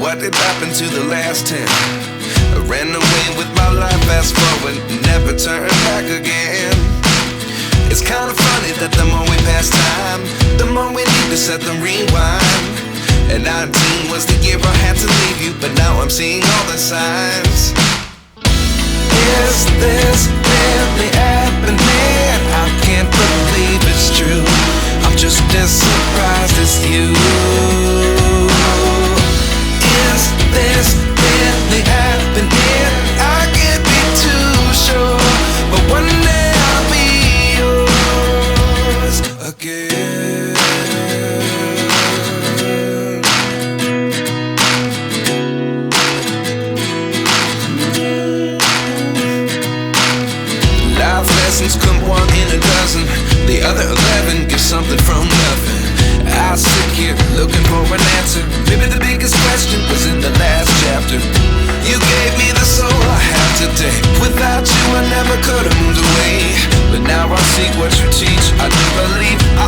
what did happen to the last 10? I ran away with my life, fast forward, never turn back again. It's kind of funny that the more we pass time, the more we need to set them rewind. And 19 was the year I had to leave you, but now I'm seeing all the signs. Is this really happening? I can't believe it's true. I'm just as surprised as you. Is this really happening? I can't be too sure, but one day I'll be yours again. Life lessons come one in a dozen. The other 11 get something from nothing. I sit here looking for an answer. Maybe the biggest question was in the last chapter. You gave me the soul I have today. Without you I never could have moved away. But now I see what you teach. I do believe I